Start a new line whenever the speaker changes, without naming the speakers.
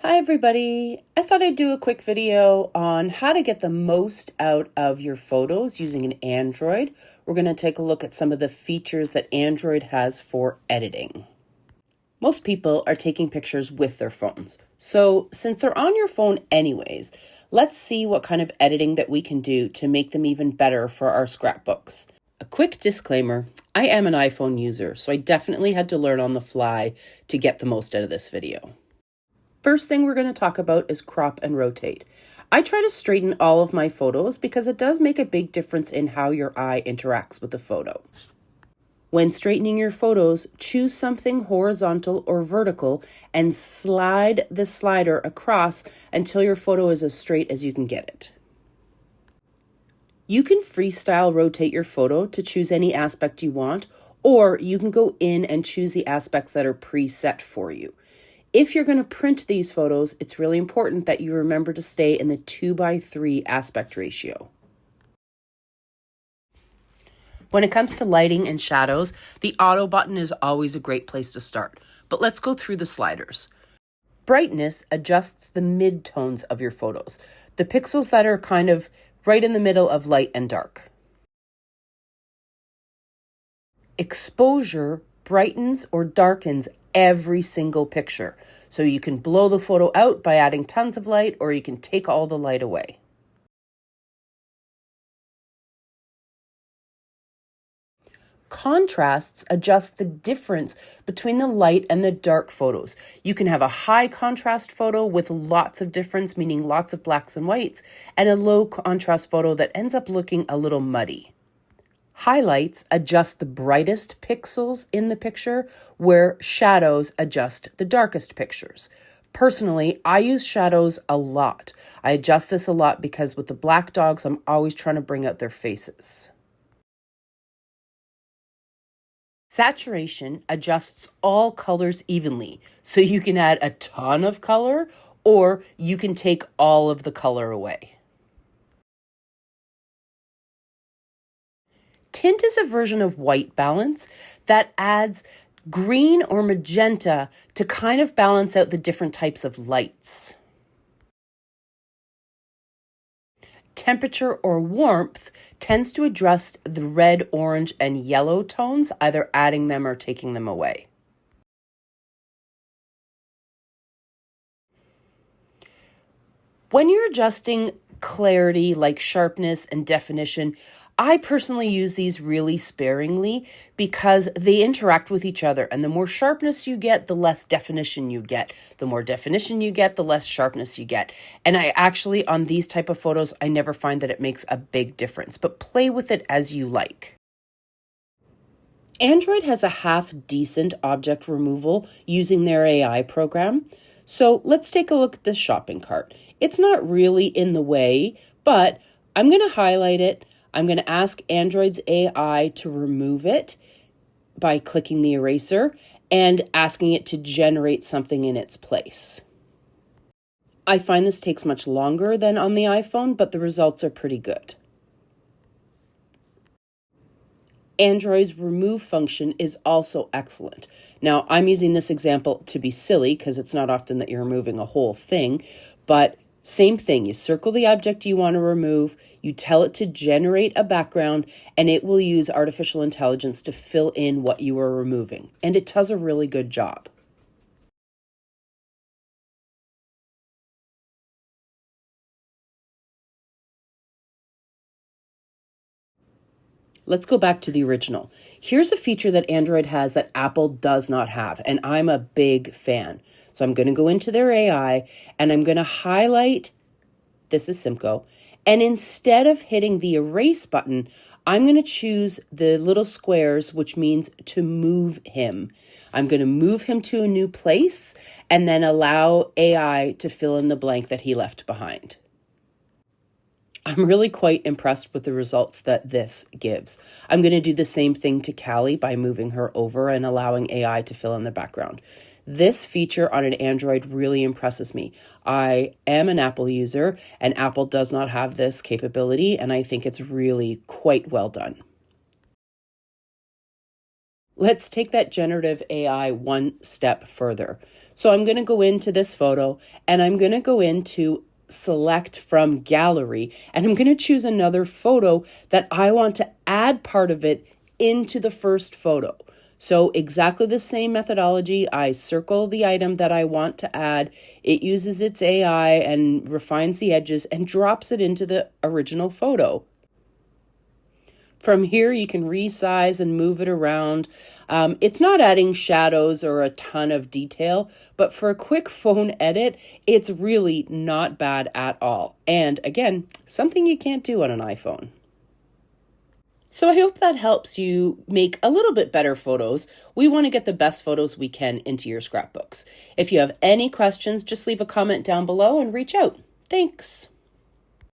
Hi everybody! I thought I'd do a quick video on how to get the most out of your photos using an Android. We're going to take a look at some of the features that Android has for editing. Most people are taking pictures with their phones. So since they're on your phone anyways, let's see what kind of editing that we can do to make them even better for our scrapbooks. A quick disclaimer, I am an iPhone user, so I definitely had to learn on the fly to get the most out of this video. First thing we're going to talk about is crop and rotate. I try to straighten all of my photos because it does make a big difference in how your eye interacts with the photo. When straightening your photos, choose something horizontal or vertical and slide the slider across until your photo is as straight as you can get it. You can freestyle rotate your photo to choose any aspect you want, or you can go in and choose the aspects that are preset for you. If you're going to print these photos, it's really important that you remember to stay in the 2:3 aspect ratio. When it comes to lighting and shadows, the auto button is always a great place to start. But let's go through the sliders. Brightness adjusts the mid-tones of your photos, the pixels that are kind of right in the middle of light and dark. Exposure brightens or darkens every single picture. So you can blow the photo out by adding tons of light, or you can take all the light away. Contrasts adjust the difference between the light and the dark photos. You can have a high contrast photo with lots of difference, meaning lots of blacks and whites, and a low contrast photo that ends up looking a little muddy. Highlights adjust the brightest pixels in the picture, where shadows adjust the darkest pictures. Personally, I use shadows a lot. I adjust this a lot because with the black dogs, I'm always trying to bring out their faces. Saturation adjusts all colors evenly, so you can add a ton of color or you can take all of the color away. Tint is a version of white balance that adds green or magenta to kind of balance out the different types of lights. Temperature or warmth tends to adjust the red, orange, and yellow tones, either adding them or taking them away. When you're adjusting clarity like sharpness and definition, I personally use these really sparingly because they interact with each other. And the more sharpness you get, the less definition you get. The more definition you get, the less sharpness you get. And I actually, on these type of photos, I never find that it makes a big difference, but play with it as you like. Android has a half-decent object removal using their AI program. So let's take a look at this shopping cart. It's not really in the way, but I'm going to highlight it. I'm going to ask Android's AI to remove it by clicking the eraser and asking it to generate something in its place. I find this takes much longer than on the iPhone, but the results are pretty good. Android's remove function is also excellent. Now, I'm using this example to be silly because it's not often that you're removing a whole thing, but same thing. You circle the object you want to remove, you tell it to generate a background, and it will use artificial intelligence to fill in what you are removing. And it does a really good job. Let's go back to the original. Here's a feature that Android has that Apple does not have, and I'm a big fan. So I'm going to go into their AI, and I'm going to highlight, this is Simcoe, and instead of hitting the erase button, I'm going to choose the little squares, which means to move him. I'm going to move him to a new place, and then allow AI to fill in the blank that he left behind. I'm really quite impressed with the results that this gives. I'm going to do the same thing to Callie by moving her over and allowing AI to fill in the background. This feature on an Android really impresses me. I am an Apple user, and Apple does not have this capability, and I think it's really quite well done. Let's take that generative AI one step further. So I'm going to go into this photo and I'm going to go into select from gallery and I'm going to choose another photo that I want to add part of it into the first photo. So exactly the same methodology. I circle the item that I want to add. It uses its AI and refines the edges and drops it into the original photo. From here, you can resize and move it around. It's not adding shadows or a ton of detail, but for a quick phone edit, it's really not bad at all. And again, something you can't do on an iPhone. So I hope that helps you make a little bit better photos. We want to get the best photos we can into your scrapbooks. If you have any questions, just leave a comment down below and reach out. Thanks.